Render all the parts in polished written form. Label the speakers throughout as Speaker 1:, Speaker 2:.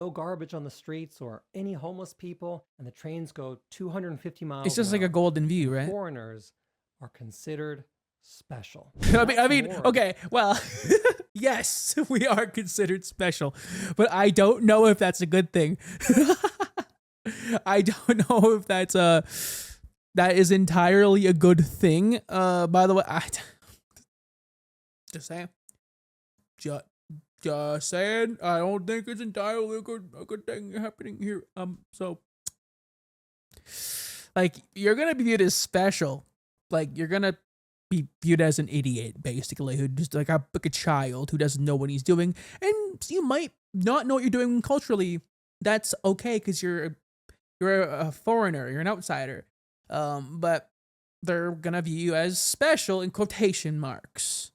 Speaker 1: No garbage on the streets or any homeless people, and the trains go 250
Speaker 2: It's
Speaker 1: miles an
Speaker 2: just like a
Speaker 1: hour.
Speaker 2: golden view,
Speaker 1: And
Speaker 2: right?
Speaker 1: foreigners are considered special.
Speaker 2: I
Speaker 1: And
Speaker 2: mean, I
Speaker 1: what's
Speaker 2: mean,
Speaker 1: more,
Speaker 2: okay, well, yes, we are considered special, but I don't know if that's a good thing. I don't know if that is entirely a good thing. By the way, just saying, just, just saying, I don't think it's entirely a good thing happening here. So like you're gonna be viewed as special, like you're gonna be viewed as an idiot, basically, who just like a child who doesn't know what he's doing, and you might not know what you're doing culturally. That's okay because you're a foreigner, you're an outsider. But they're gonna view you as special in quotation marks.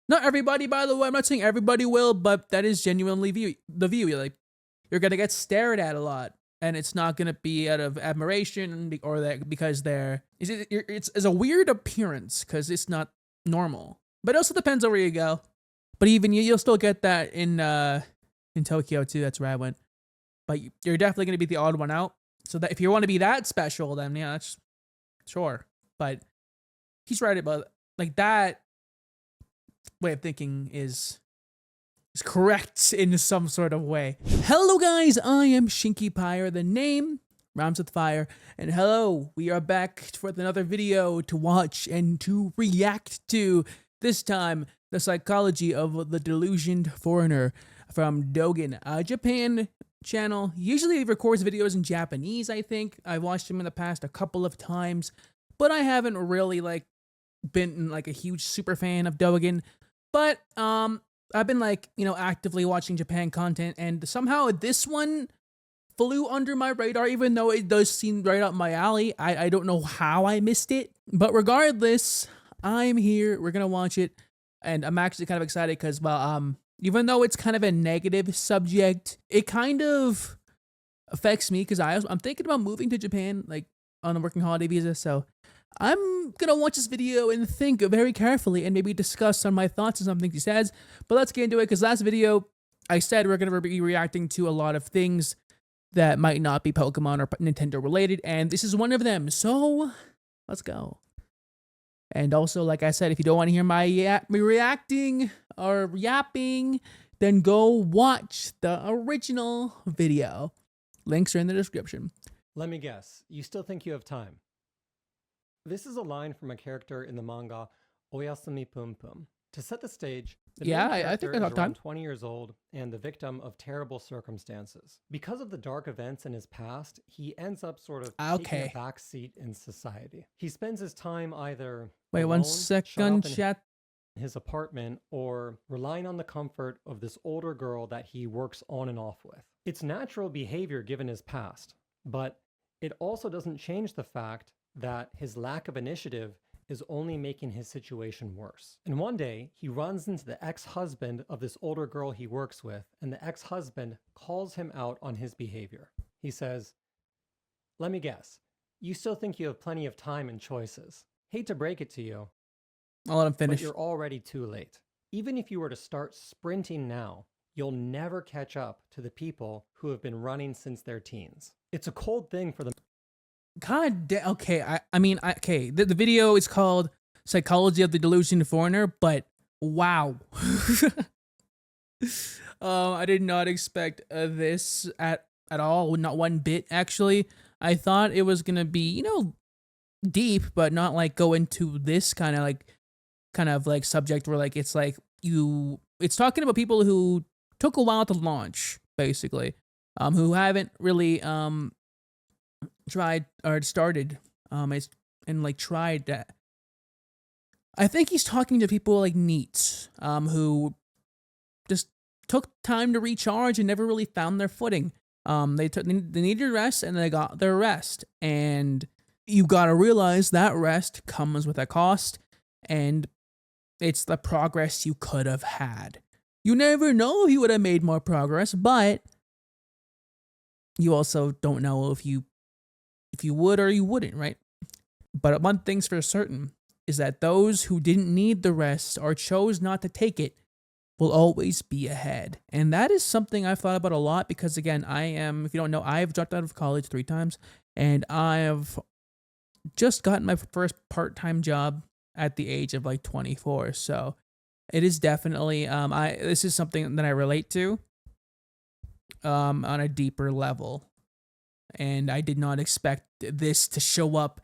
Speaker 2: Not everybody, by the way. I'm not saying everybody will, but that is genuinely the view. Like you're gonna get stared at a lot, and it's not gonna be out of admiration or that because it's a weird appearance because it's not normal. But it also depends on where you go. But even you'll still get that in Tokyo too. That's where I went. But you're definitely gonna be the odd one out. So that if you want to be that special, then yeah, that's sure. But he's right about like that way of thinking is correct in some sort of way. Hello guys, I am Shinki Pyre, the name rhymes with fire, and hello, we are back for another video to watch and to react to, this time, the psychology of the delusioned foreigner from Dogen, a Japan channel. Usually he records videos in Japanese, I think. I've watched him in the past a couple of times, but I haven't really like been like a huge super fan of Dogen. But I've been like, actively watching Japan content, and somehow this one flew under my radar, even though it does seem right up my alley. I don't know how I missed it, but regardless, I'm here. We're gonna watch it, and I'm actually kind of excited because, well, even though it's kind of a negative subject, it kind of affects me because I'm thinking about moving to Japan, like on a working holiday visa. So I'm gonna watch this video and think very carefully and maybe discuss on my thoughts on some things he says. But let's get into it because last video I said we're gonna be reacting to a lot of things that might not be Pokemon or Nintendo related, and this is one of them. So let's go. And also, like I said, if you don't want to hear me reacting or yapping, then go watch the original video. Links are in the description.
Speaker 1: let me guess, you still think you have time. This is a line from a character in the manga Oyasumi Pum Pum. To set the stage, the
Speaker 2: Yeah,
Speaker 1: main
Speaker 2: I think
Speaker 1: character
Speaker 2: I
Speaker 1: is
Speaker 2: have time.
Speaker 1: around 20 years old and the victim of terrible circumstances. Because of the dark events in his past, he ends up sort of taking a
Speaker 2: Okay.
Speaker 1: back seat in society. He spends his time either
Speaker 2: Wait
Speaker 1: alone,
Speaker 2: one
Speaker 1: shut
Speaker 2: second,
Speaker 1: up in
Speaker 2: chat.
Speaker 1: his apartment, or relying on the comfort of this older girl that he works on and off with. It's natural behavior given his past, but it also doesn't change the fact that his lack of initiative is only making his situation worse. And one day, he runs into the ex-husband of this older girl he works with, and the ex-husband calls him out on his behavior. He says, "Let me guess, you still think you have plenty of time and choices. Hate to break it to you,
Speaker 2: I'll let him
Speaker 1: but
Speaker 2: finish.
Speaker 1: you're already too late. Even if you were to start sprinting now, you'll never catch up to the people who have been running since their teens." It's a cold thing for the
Speaker 2: God damn. Okay, okay. The video is called "Psychology of the Delusioned Foreigner," but wow. I did not expect this at all. Not one bit, actually. I thought it was gonna be, deep, but not like go into this kind of like subject where like it's like it's talking about people who took a while to launch, basically, who haven't really tried or started and like tried that. I think he's talking to people like NEETs, who just took time to recharge and never really found their footing. They needed rest and they got their rest, and you gotta realize that rest comes with a cost, and it's the progress you could have had. You never know if you would have made more progress, but you also don't know if you would or you wouldn't, right? But one thing's for certain is that those who didn't need the rest or chose not to take it will always be ahead. And that is something I've thought about a lot because, again, if you don't know, I've dropped out of college 3 times and I've just gotten my first part-time job at the age of like 24. So it is definitely, this is something that I relate to on a deeper level. And I did not expect this to show up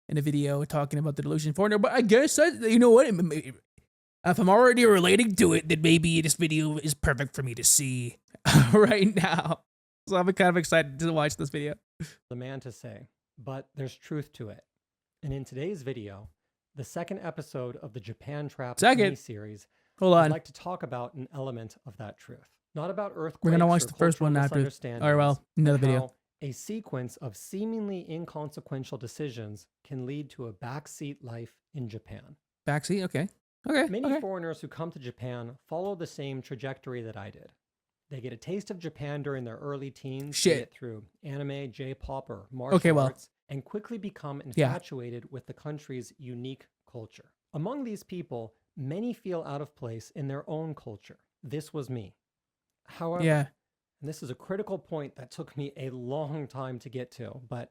Speaker 2: in a video talking about the Disillusioned Foreigner, but I guess you know what? If I'm already relating to it, then maybe this video is perfect for me to see right now. So I'm kind of excited to watch this video.
Speaker 1: The man to say, but there's truth to it. And in today's video, the second episode of the Japan Trap mini-series, I'd like to talk about an element of that truth. Not about earthquakes.
Speaker 2: We're gonna watch the first one after. Or well, another video.
Speaker 1: A sequence of seemingly inconsequential decisions can lead to a backseat life in Japan.
Speaker 2: Backseat? Okay. Okay.
Speaker 1: Many foreigners who come to Japan follow the same trajectory that I did. They get a taste of Japan during their early teens, be it through anime, J-pop, or martial arts, and quickly become infatuated with the country's unique culture. Among these people, many feel out of place in their own culture. This was me. However, and this is a critical point that took me a long time to get to, but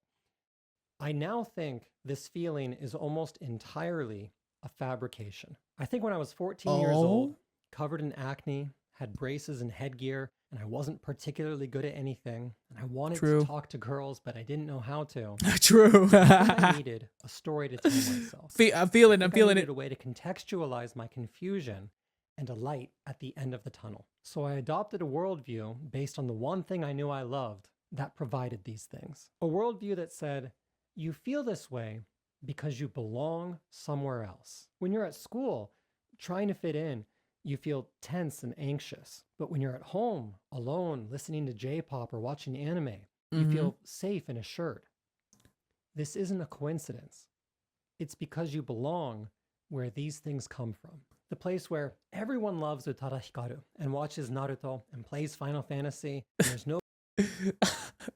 Speaker 1: I now think this feeling is almost entirely a fabrication. I think when I was 14 years old, covered in acne, had braces and headgear, and I wasn't particularly good at anything, and I wanted to talk to girls, but I didn't know how to. I needed a story to tell myself.
Speaker 2: I'm feeling
Speaker 1: I
Speaker 2: it.
Speaker 1: needed a way to contextualize my confusion and a light at the end of the tunnel. So I adopted a worldview based on the one thing I knew I loved that provided these things. A worldview that said, you feel this way because you belong somewhere else. When you're at school, trying to fit in, you feel tense and anxious. But when you're at home, alone, listening to J-pop or watching anime, you feel safe and assured. This isn't a coincidence. It's because you belong where these things come from. The place where everyone loves Utada Hikaru and watches Naruto and plays Final Fantasy. And there's no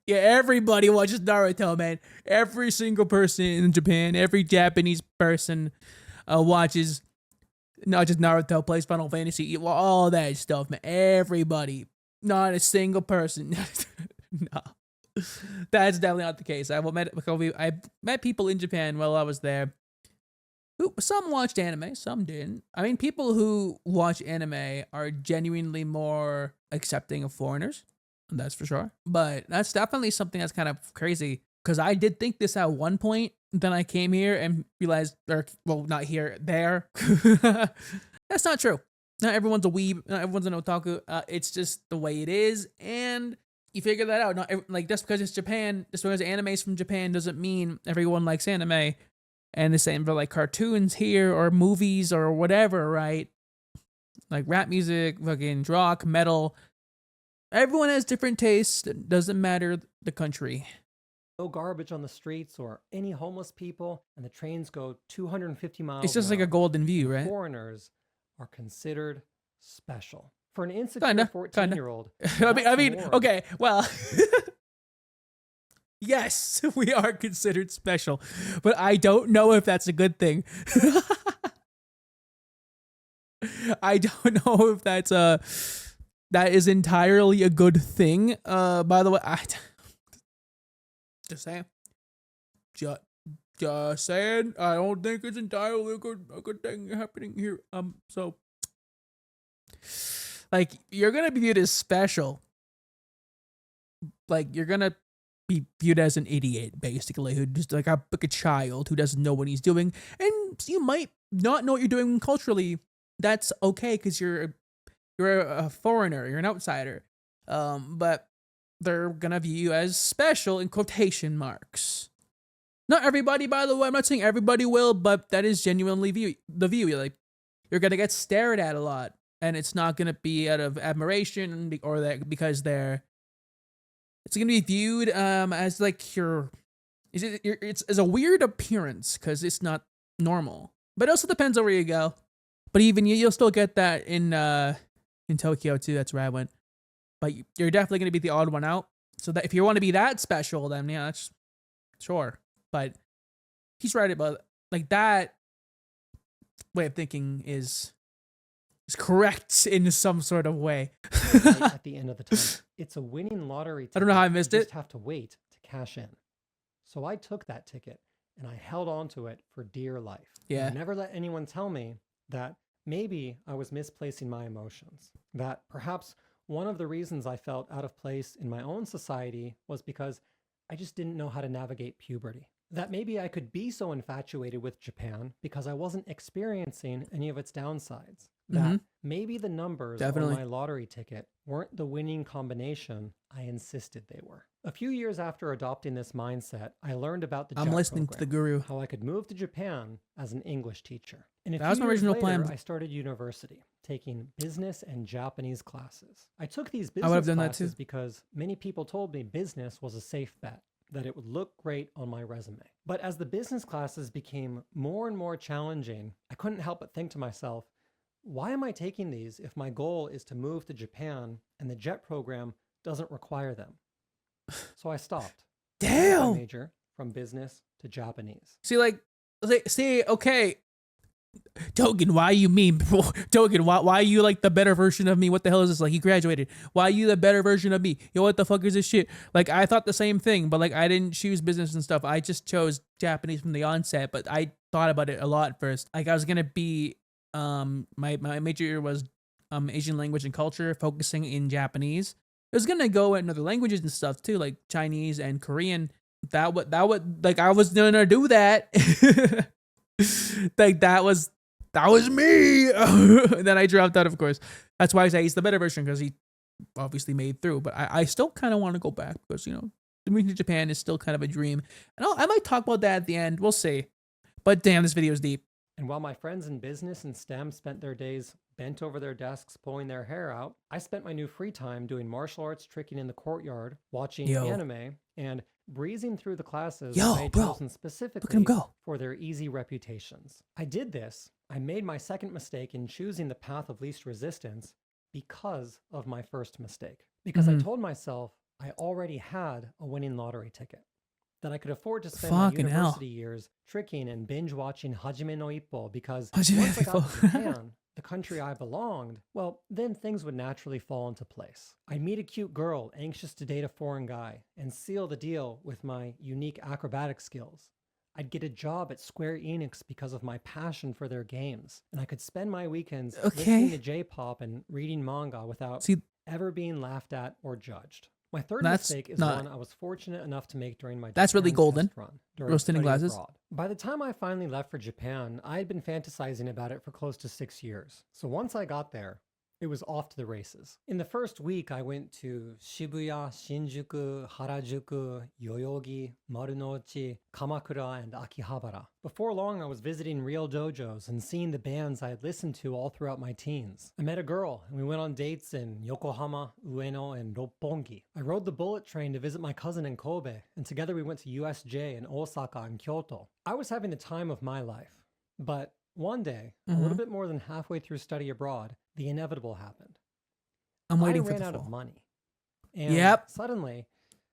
Speaker 2: yeah, everybody watches Naruto, man. Every single person in Japan, every Japanese person watches not just Naruto, plays Final Fantasy, all that stuff, man. Everybody. Not a single person. No. That's definitely not the case. I met people in Japan while I was there. Some watched anime, some didn't. I mean, people who watch anime are genuinely more accepting of foreigners. That's for sure. But that's definitely something that's kind of crazy. Because I did think this at one point. Then I came here and realized, not here, there. That's not true. Not everyone's a weeb. Not everyone's an otaku. It's just the way it is. And you figure that out. Just because it's Japan, just because anime's from Japan doesn't mean everyone likes anime. And the same for like cartoons here or movies or whatever, right? Like rap music, fucking rock, metal. Everyone has different tastes. It doesn't matter the country.
Speaker 1: No garbage on the streets or any homeless people, and the trains go 250 miles.
Speaker 2: It's just like a golden view, right?
Speaker 1: Foreigners are considered special. For an insecure 14-year-old.
Speaker 2: I mean, okay, well, yes, we are considered special, but I don't know if that's a good thing. I don't know if that is entirely a good thing. By the way, just saying. Just saying. I don't think it's entirely a good thing happening here. So, like, you're gonna be viewed as special. Like, you're gonna be viewed as an idiot, basically, who just like a child who doesn't know what he's doing, and you might not know what you're doing culturally. That's okay because you're a foreigner, you're an outsider. But they're gonna view you as special in quotation marks. Not everybody, by the way. I'm not saying everybody will, but that is genuinely the view. Like, you're gonna get stared at a lot, and it's not gonna be out of admiration or that because it's gonna be viewed as like it's as a weird appearance because it's not normal. But it also depends on where you go. But even you'll still get that in Tokyo too. That's where I went. But you're definitely gonna be the odd one out. So that if you want to be that special, then yeah, that's sure. But he's right about like that way of thinking is correct in some sort of way.
Speaker 1: right at the end of the tunnel. It's a winning lottery ticket.
Speaker 2: I don't know how I missed
Speaker 1: you
Speaker 2: it.
Speaker 1: just have to wait to cash in. So I took that ticket and I held on to it for dear life.
Speaker 2: Yeah.
Speaker 1: I never let anyone tell me that maybe I was misplacing my emotions, that perhaps one of the reasons I felt out of place in my own society was because I just didn't know how to navigate puberty. That maybe I could be so infatuated with Japan because I wasn't experiencing any of its downsides. That maybe the numbers
Speaker 2: Definitely.
Speaker 1: on my lottery ticket weren't the winning combination I insisted they were. A few years after adopting this mindset, I learned about the
Speaker 2: I'm
Speaker 1: JET
Speaker 2: listening to the guru.
Speaker 1: how I could move to Japan as an English teacher. And a
Speaker 2: That was
Speaker 1: few
Speaker 2: my
Speaker 1: years
Speaker 2: original
Speaker 1: later,
Speaker 2: plan.
Speaker 1: I started university, taking business and Japanese classes. I took these
Speaker 2: I would have
Speaker 1: business
Speaker 2: done that too.
Speaker 1: classes because many people told me business was a safe bet, that it would look great on my resume. But as the business classes became more and more challenging, I couldn't help but think to myself, why am I taking these if my goal is to move to Japan and the JET program doesn't require them? So I stopped. I
Speaker 2: Damn.
Speaker 1: major from business to Japanese.
Speaker 2: See, okay, Dogen, why you mean? Dogen, why you like the better version of me? What the hell is this? Like, he graduated. Why you the better version of me? Yo, what the fuck is this shit? Like, I thought the same thing, but like, I didn't choose business and stuff. I just chose Japanese from the onset, but I thought about it a lot first. Like, I was gonna be, my major was Asian language and culture, focusing in Japanese. I was gonna go in other languages and stuff too, like Chinese and Korean. That would like, I was gonna do that. Like, that was me. Then I dropped out, of course. That's why I say he's the better version, because he obviously made through. But I still kind of want to go back because, you know, moving to Japan is still kind of a dream. And I might talk about that at the end. We'll see. But damn, this video is deep.
Speaker 1: And while my friends in business and STEM spent their days bent over their desks pulling their hair out, I spent my new free time doing martial arts tricking in the courtyard, watching anime, and breezing through the classes I had chosen specifically for their easy reputations. I did this. I made my second mistake in choosing the path of least resistance because of my first mistake. Because I told myself I already had a winning lottery ticket, that I could afford to spend my university years tricking and binge watching Hajime no Ippo, because once I got to Japan, the country I belonged, well, then things would naturally fall into place. I'd meet a cute girl anxious to date a foreign guy and seal the deal with my unique acrobatic skills. I'd get a job at Square Enix because of my passion for their games, and I could spend my weekends listening to J-pop and reading manga without ever being laughed at or judged. My third mistake is one I was fortunate enough to make during my
Speaker 2: golden
Speaker 1: run
Speaker 2: roasting glasses.
Speaker 1: Abroad. By the time I finally left for Japan, I had been fantasizing about it for close to 6 years. So once I got there, it was off to the races. In the first week, I went to Shibuya, Shinjuku, Harajuku, Yoyogi, Marunouchi, Kamakura, and Akihabara. Before long, I was visiting real dojos and seeing the bands I had listened to all throughout my teens. I met a girl, and we went on dates in Yokohama, Ueno, and Roppongi. I rode the bullet train to visit my cousin in Kobe, and together we went to USJ in Osaka and Kyoto. I was having the time of my life, but one day, a little bit more than halfway through study abroad, the inevitable happened.
Speaker 2: I'm waiting
Speaker 1: I
Speaker 2: for
Speaker 1: ran
Speaker 2: the
Speaker 1: out
Speaker 2: fall.
Speaker 1: of money. And suddenly,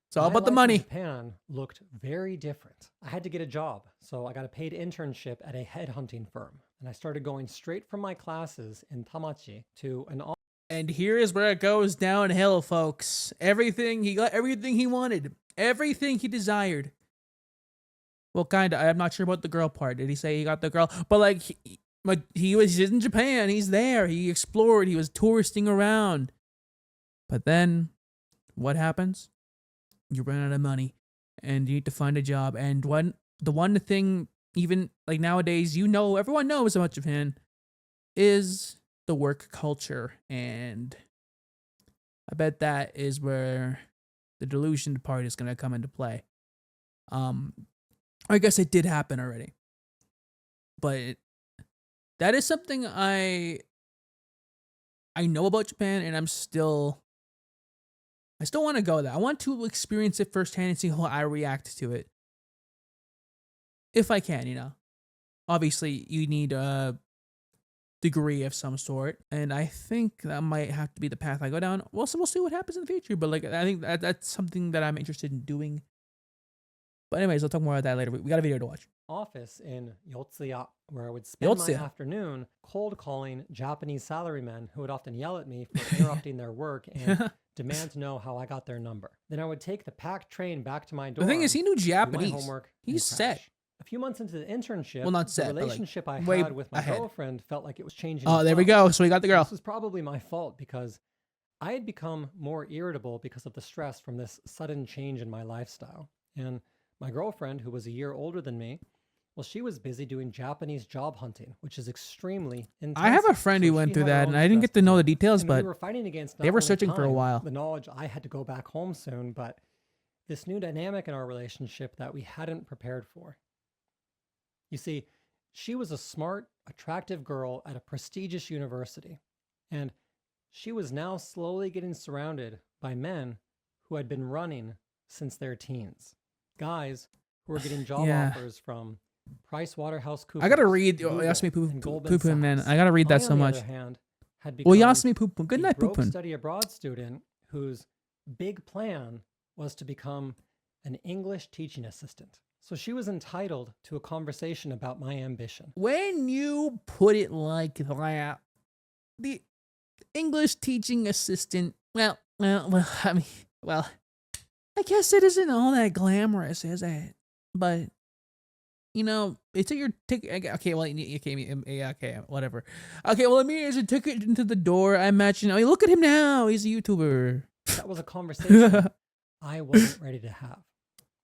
Speaker 2: it's all about the
Speaker 1: my life
Speaker 2: money.
Speaker 1: in Japan looked very different. I had to get a job, so I got a paid internship at a headhunting firm. And I started going straight from my classes in Tamachi to an
Speaker 2: And here is where it goes downhill, folks. He got everything he wanted. Everything he desired. Well, kind of. I'm not sure about the girl part. Did he say he got the girl? But like, he's in Japan. He's there. He explored. He was touristing around. But then, what happens? You run out of money, and you need to find a job. And the one thing, even like nowadays, everyone knows about Japan, is the work culture. And I bet that is where the delusioned part is going to come into play. I guess it did happen already. But that is something I know about Japan, and I still want to go there. I want to experience it firsthand and see how I react to it. If I can, you know. Obviously, you need a degree of some sort, and I think that might have to be the path I go down. We'll see what happens in the future, but like, I think that's something that I'm interested in doing. But anyways, I'll talk more about that later. We got a video to watch.
Speaker 1: office in Yotsuya, where I would spend my
Speaker 2: Yotsuya.
Speaker 1: afternoon cold calling Japanese salarymen who would often yell at me for interrupting their work and demand to know how I got their number. Then I would take the packed train back to my
Speaker 2: The
Speaker 1: dorm,
Speaker 2: thing is, he knew
Speaker 1: do my
Speaker 2: Japanese.
Speaker 1: homework,
Speaker 2: He's
Speaker 1: and
Speaker 2: set.
Speaker 1: crash. A few months into the internship,
Speaker 2: Well, not
Speaker 1: the
Speaker 2: set, but, like,
Speaker 1: relationship I
Speaker 2: way
Speaker 1: had with my
Speaker 2: ahead.
Speaker 1: girlfriend felt like it was changing.
Speaker 2: Oh,
Speaker 1: as
Speaker 2: there we
Speaker 1: well.
Speaker 2: go. So we got the girl.
Speaker 1: This was probably my fault because I had become more irritable because of the stress from this sudden change in my lifestyle. And my girlfriend, who was a year older than me, well, she was busy doing Japanese job hunting, which is extremely intense.
Speaker 2: I have a friend who went through that, and I didn't get to know the details, but
Speaker 1: we were fighting against
Speaker 2: they were
Speaker 1: not only
Speaker 2: searching for a
Speaker 1: time,
Speaker 2: while.
Speaker 1: the knowledge I had to go back home soon, but this new dynamic in our relationship that we hadn't prepared for. You see, she was a smart, attractive girl at a prestigious university, and she was now slowly getting surrounded by men who had been running since their teens. Guys who were getting job
Speaker 2: Yeah.
Speaker 1: offers from PricewaterhouseCoopers.
Speaker 2: I gotta read
Speaker 1: Google,
Speaker 2: Yasumi
Speaker 1: and
Speaker 2: Poo
Speaker 1: Goldman
Speaker 2: Poo, man.
Speaker 1: Sachs.
Speaker 2: I gotta read that
Speaker 1: I,
Speaker 2: so
Speaker 1: on the
Speaker 2: much.
Speaker 1: other hand, had
Speaker 2: Well,
Speaker 1: become
Speaker 2: Yasumi Poo Poo. Good
Speaker 1: a
Speaker 2: night, Poo
Speaker 1: broke
Speaker 2: Poo.
Speaker 1: study abroad student whose big plan was to become an English teaching assistant. So she was entitled to a conversation about my ambition.
Speaker 2: When you put it like that, the English teaching assistant, I guess it isn't all that glamorous, is it? But, you know, it's your ticket. Okay, well, okay, whatever. Okay, well, I mean, it's a ticket into the door. I imagine, look at him now. He's a YouTuber.
Speaker 1: That was a conversation I wasn't ready to have.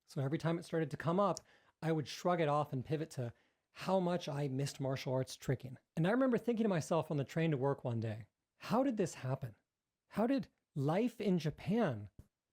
Speaker 1: So every time it started to come up, I would shrug it off and pivot to how much I missed martial arts tricking. And I remember thinking to myself on the train to work one day, how did this happen? How did life in Japan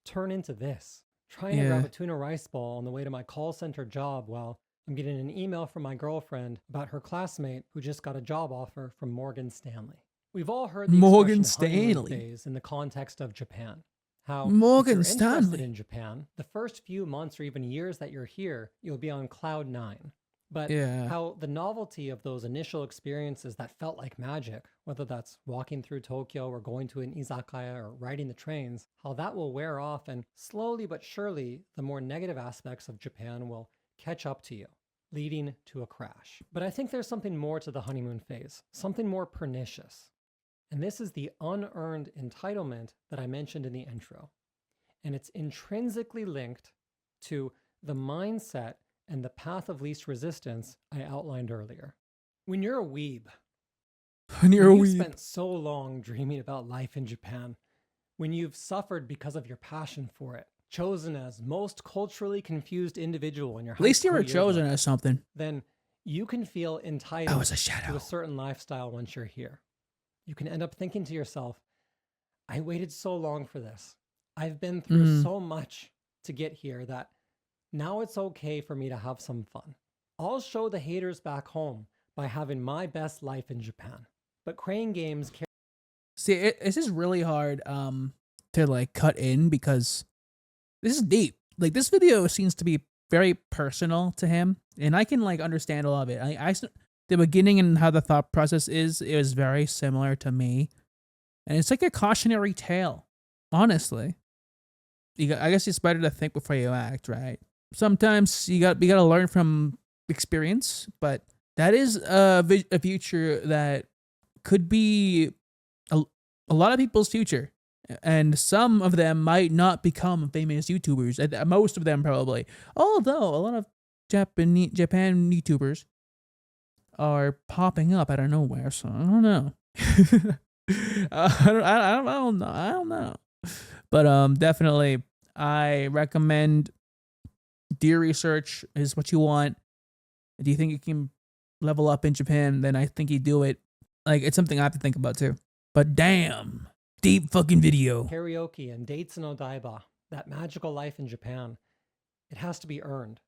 Speaker 1: turn into this? Trying to grab a tuna rice ball on the way to my call center job while I'm getting an email from my girlfriend about her classmate who just got a job offer from Morgan Stanley. We've all heard the
Speaker 2: Morgan
Speaker 1: expression honeymoon
Speaker 2: Stanley
Speaker 1: phase in the context of Japan. How
Speaker 2: Morgan
Speaker 1: if you're interested
Speaker 2: Stanley.
Speaker 1: in Japan, the first few months or even years that you're here, you'll be on cloud nine. But
Speaker 2: Yeah.
Speaker 1: how the novelty of those initial experiences that felt like magic, whether that's walking through Tokyo or going to an izakaya or riding the trains, how that will wear off, and slowly but surely the more negative aspects of Japan will catch up to you, leading to a crash. But I think there's something more to the honeymoon phase, something more pernicious. And this is the unearned entitlement that I mentioned in the intro. And it's intrinsically linked to the mindset and the path of least resistance I outlined earlier. When you're a weeb, when you've spent so long dreaming about life in Japan, when you've suffered because of your passion for it, chosen as most culturally confused individual in your
Speaker 2: At least you
Speaker 1: high
Speaker 2: were
Speaker 1: school
Speaker 2: chosen
Speaker 1: yearbook,
Speaker 2: as something.
Speaker 1: then you can feel
Speaker 2: I
Speaker 1: entitled
Speaker 2: was a
Speaker 1: to
Speaker 2: shadow.
Speaker 1: a certain lifestyle once you're here. You can end up thinking to yourself, I waited so long for this. I've been through so much to get here that now it's okay for me to have some fun. I'll show the haters back home by having my best life in Japan. But Crane Games
Speaker 2: See, this is really hard to like cut in because this is deep. Like this video seems to be very personal to him, and I can like understand a lot of it. The beginning and how the thought process is very similar to me, and it's like a cautionary tale. Honestly, I guess it's better to think before you act, right? Sometimes you gotta learn from experience, but that is a future that could be a lot of people's future, and some of them might not become famous YouTubers. Most of them probably, although a lot of Japan YouTubers are popping up out of nowhere. So I don't know. I don't know. But definitely, I recommend do your research. Is what you want. Do you think you can level up in Japan? Then I think you do it. Like it's something I have to think about too. But damn, deep fucking video.
Speaker 1: karaoke and dates in Odaiba, that magical life in Japan, it has to be earned.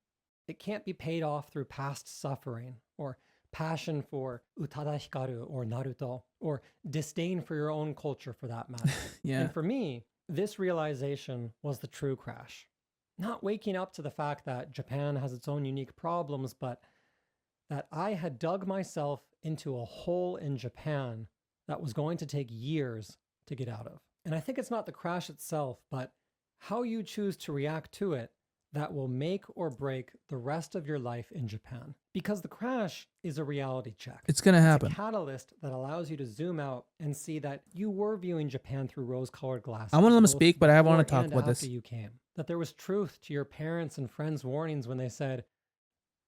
Speaker 1: It can't be paid off through past suffering or passion for Utada Hikaru or Naruto or disdain for your own culture for that matter.
Speaker 2: Yeah.
Speaker 1: And for me, this realization was the true crash. Not waking up to the fact that Japan has its own unique problems, but that I had dug myself into a hole in Japan that was going to take years to get out of. And I think it's not the crash itself, but how you choose to react to it that will make or break the rest of your life in Japan. Because the crash is a reality check.
Speaker 2: It's gonna happen.
Speaker 1: It's a catalyst that allows you to zoom out and see that you were viewing Japan through rose-colored glasses.
Speaker 2: I want to let him
Speaker 1: both
Speaker 2: speak, but I want to
Speaker 1: before
Speaker 2: talk
Speaker 1: and
Speaker 2: about
Speaker 1: after
Speaker 2: this.
Speaker 1: you came. That there was truth to your parents and friends' warnings when they said,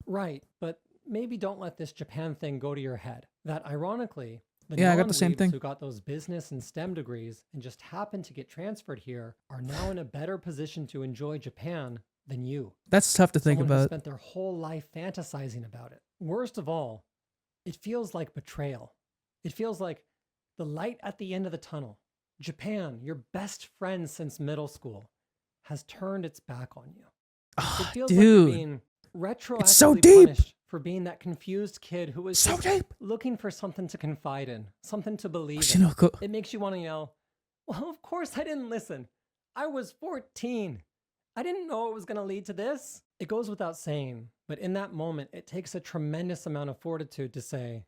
Speaker 1: right, but maybe don't let this Japan thing go to your head. That ironically, the
Speaker 2: Yeah, I got the same
Speaker 1: non-weebs
Speaker 2: thing.
Speaker 1: who got those business and STEM degrees and just happened to get transferred here are now in a better position to enjoy Japan than you.
Speaker 2: That's tough to think
Speaker 1: Someone who
Speaker 2: about.
Speaker 1: spent their whole life fantasizing about it. Worst of all, it feels like betrayal. It feels like the light at the end of the tunnel. Japan, your best friend since middle school, has turned its back on you. It feels like you're being retroactively
Speaker 2: so deep.
Speaker 1: punished for being that confused kid who was
Speaker 2: So
Speaker 1: just
Speaker 2: deep.
Speaker 1: looking for something to confide in, something to believe in.
Speaker 2: Shinoko.
Speaker 1: It makes you want to yell, well, of course I didn't listen. I was 14. I didn't know it was going to lead to this. It goes without saying, but in that moment, it takes a tremendous amount of fortitude to say,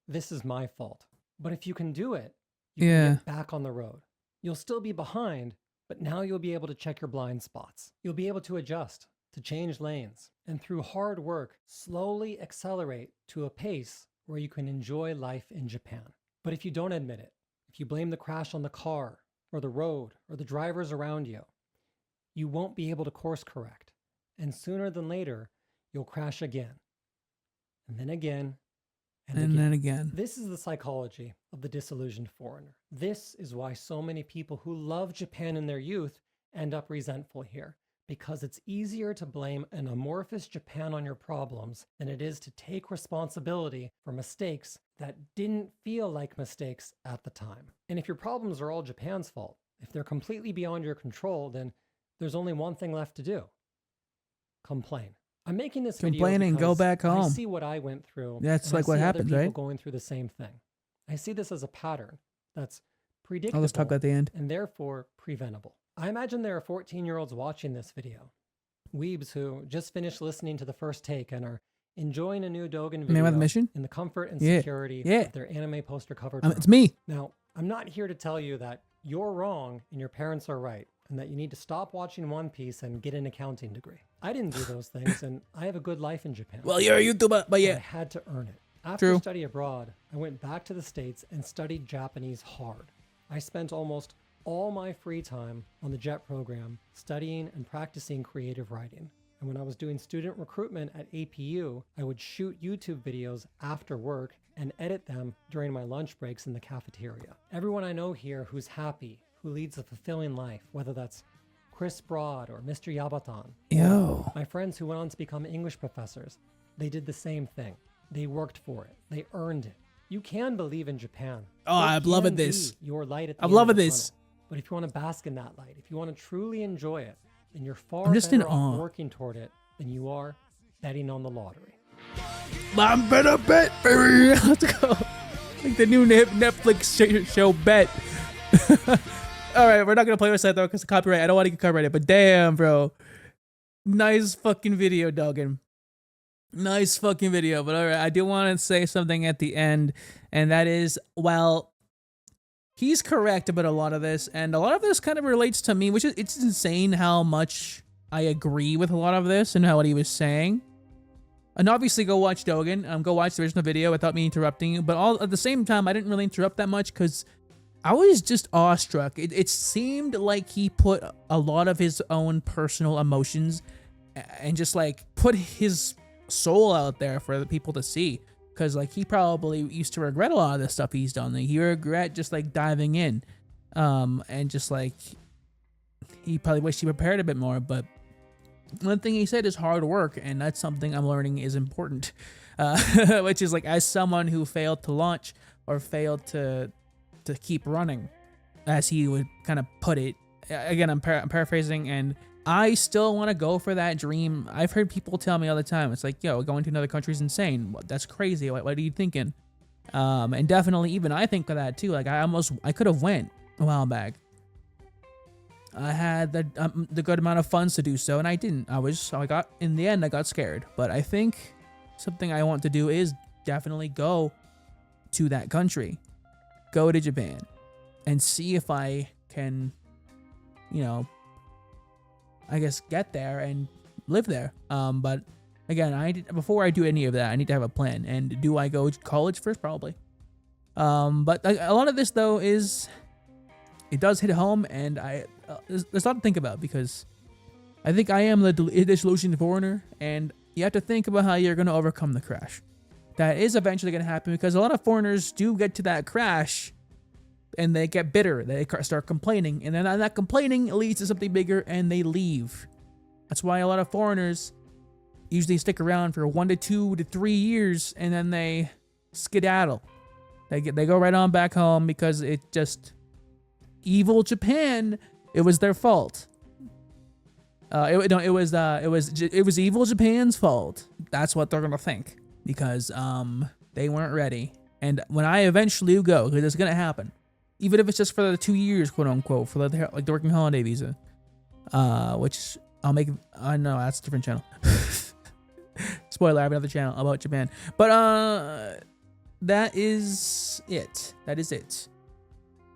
Speaker 1: this is my fault. But if you can do it, you can get back on the road. You'll still be behind, but now you'll be able to check your blind spots. You'll be able to adjust, to change lanes, and through hard work, slowly accelerate to a pace where you can enjoy life in Japan. But if you don't admit it, if you blame the crash on the car, or the road, or the drivers around you, you won't be able to course correct. And sooner than later, you'll crash again. And then again. And
Speaker 2: then again.
Speaker 1: This is the psychology of the disillusioned foreigner. This is why so many people who love Japan in their youth end up resentful here. Because it's easier to blame an amorphous Japan on your problems than it is to take responsibility for mistakes that didn't feel like mistakes at the time. And if your problems are all Japan's fault, if they're completely beyond your control, then there's only one thing left to do. Complain. I'm making this video
Speaker 2: Complain and go
Speaker 1: because
Speaker 2: back home.
Speaker 1: I see what I went through.
Speaker 2: That's
Speaker 1: and I
Speaker 2: like what
Speaker 1: see other
Speaker 2: happens,
Speaker 1: people
Speaker 2: right?
Speaker 1: going through the same thing. I see this as a pattern that's
Speaker 2: Oh,
Speaker 1: predictable
Speaker 2: let's talk at the end.
Speaker 1: and therefore preventable. I imagine there are 14-year-olds watching this video. Weebs who just finished listening to the first take and are enjoying a new Dogen
Speaker 2: Man with
Speaker 1: video
Speaker 2: a mission?
Speaker 1: in the comfort and
Speaker 2: Yeah.
Speaker 1: security
Speaker 2: Yeah.
Speaker 1: of their anime poster covered
Speaker 2: It's
Speaker 1: room.
Speaker 2: me.
Speaker 1: Now, I'm not here to tell you that you're wrong and your parents are right, and that you need to stop watching One Piece and get an accounting degree. I didn't do those things, and I have a good life in Japan.
Speaker 2: Well, you're a YouTuber, but
Speaker 1: But I
Speaker 2: yeah.
Speaker 1: had to earn it. After
Speaker 2: True.
Speaker 1: study abroad, I went back to the States and studied Japanese hard. I spent almost all my free time on the JET program studying and practicing creative writing. And when I was doing student recruitment at APU, I would shoot YouTube videos after work and edit them during my lunch breaks in the cafeteria. Everyone I know here who's happy, who leads a fulfilling life, whether that's Chris Broad or Mr. Yabatan,
Speaker 2: Yo.
Speaker 1: my friends who went on to become English professors, they did the same thing. They worked for it. They earned it. You can believe in Japan.
Speaker 2: Oh, I'm loving
Speaker 1: It can
Speaker 2: this.
Speaker 1: be your light at the
Speaker 2: I'm
Speaker 1: end of
Speaker 2: loving
Speaker 1: the
Speaker 2: this.
Speaker 1: tunnel. But if you want to bask in that light, if you want to truly enjoy it, then you're far
Speaker 2: I'm just in
Speaker 1: better off
Speaker 2: awe.
Speaker 1: working toward it than you are betting on the lottery.
Speaker 2: I'm better bet, baby. Let's go. Like the new Netflix show Bet. All right, we're not gonna play with that though because of copyright. I don't want to get copyrighted. But damn, bro, nice fucking video, Dogen. Nice fucking video. But all right, I do want to say something at the end, and that is, well, he's correct about a lot of this, and a lot of this kind of relates to me, which is it's insane how much I agree with a lot of this and how what he was saying. And obviously, go watch Dogen. Go watch the original video without me interrupting you. But all at the same time, I didn't really interrupt that much because I was just awestruck. It seemed like he put a lot of his own personal emotions and just like put his soul out there for the people to see. Because like he probably used to regret a lot of the stuff he's done. Like, he regret just like diving in, and just like he probably wished he prepared a bit more. But one thing he said is hard work, and that's something I'm learning is important. Which is like, as someone who failed to launch or failed to keep running, as he would kind of put it. Again, I'm paraphrasing, and I still want to go for that dream. I've heard people tell me all the time, it's like, yo, going to another country is insane. That's crazy. What are you thinking? And definitely even I think of that too. Like I could have went a while back. I had the good amount of funds to do so, and I didn't. In the end, I got scared. But I think something I want to do is definitely go to that country, go to Japan, and see if I can, I guess, get there and live there. But again, before I do any of that, I need to have a plan. And do I go to college first? Probably. But a lot of this though it does hit home, and there's a lot to think about, because I think I am the disillusioned foreigner, and you have to think about how you're going to overcome the crash. That is eventually going to happen, because a lot of foreigners do get to that crash and they get bitter. They start complaining, and then that complaining leads to something bigger, and they leave. That's why a lot of foreigners usually stick around for 1 to 2 to 3 years, and then they skedaddle. They go right on back home, because it just evil Japan. It was their fault. It was evil Japan's fault. That's what they're gonna think, because they weren't ready. And when I eventually go, because it's gonna happen, even if it's just for the 2 years, quote unquote, for the working holiday visa, which I'll make. No, that's a different channel. Spoiler: I have another channel about Japan. But that is it. That is it.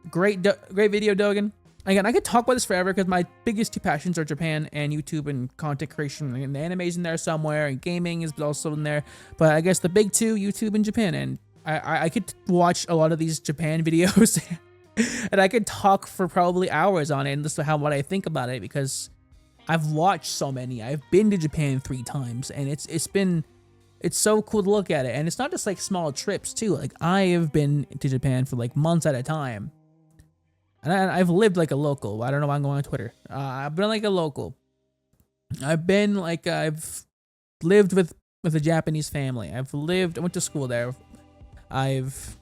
Speaker 2: Great video, Dogen. Again, I could talk about this forever, because my biggest two passions are Japan and YouTube and content creation. And the anime's in there somewhere, and gaming is also in there. But I guess the big two, YouTube and Japan. And I could watch a lot of these Japan videos, and I could talk for probably hours on it, and listen to what I think about it, because I've watched so many. I've been to Japan 3 times, and it's so cool to look at it. And it's not just like small trips too. Like, I have been to Japan for like months at a time. And I've lived like a local. I don't know why I'm going on Twitter. I've been like a local. I've lived with a Japanese family. I went to school there. I've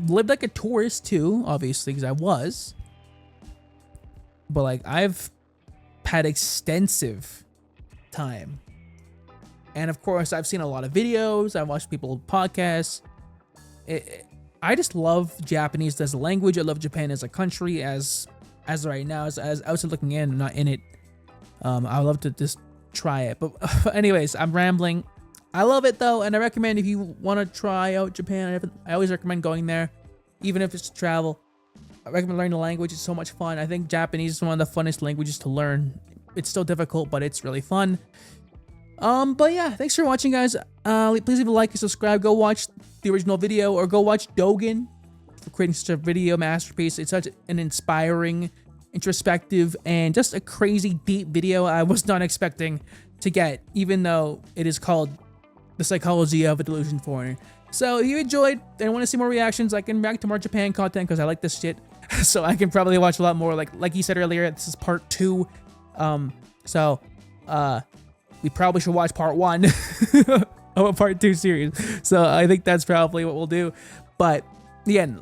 Speaker 2: lived like a tourist too, obviously, because I was. But like, I've had extensive time. And of course, I've seen a lot of videos. I've watched people podcasts. I just love Japanese as a language. I love Japan as a country, as right now, as outside looking in, not in it. I would love to just try it. But anyways, I'm rambling. I love it though, and I recommend, if you want to try out Japan, I always recommend going there, even if it's to travel. I recommend learning the language. It's so much fun. I think Japanese is one of the funnest languages to learn. It's still difficult, but it's really fun. But yeah, thanks for watching, guys. Please leave a like and subscribe. Go watch the original video, or go watch Dogen for creating such a video masterpiece. It's such an inspiring, introspective, and just a crazy deep video I was not expecting to get, even though it is called The Psychology of a Disillusioned Foreigner. So if you enjoyed and want to see more reactions, I can react to more Japan content, because I like this shit. So I can probably watch a lot more. Like you said earlier, this is part 2. We probably should watch part 1 of a part 2 series. So I think that's probably what we'll do. But again,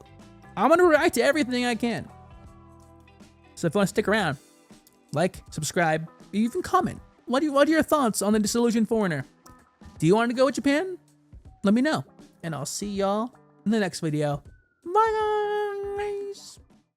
Speaker 2: I'm going to react to everything I can. So if you want to stick around, like, subscribe, even comment. What are your thoughts on The Disillusioned Foreigner? Do you want to go with Japan? Let me know. And I'll see y'all in the next video. Bye, guys.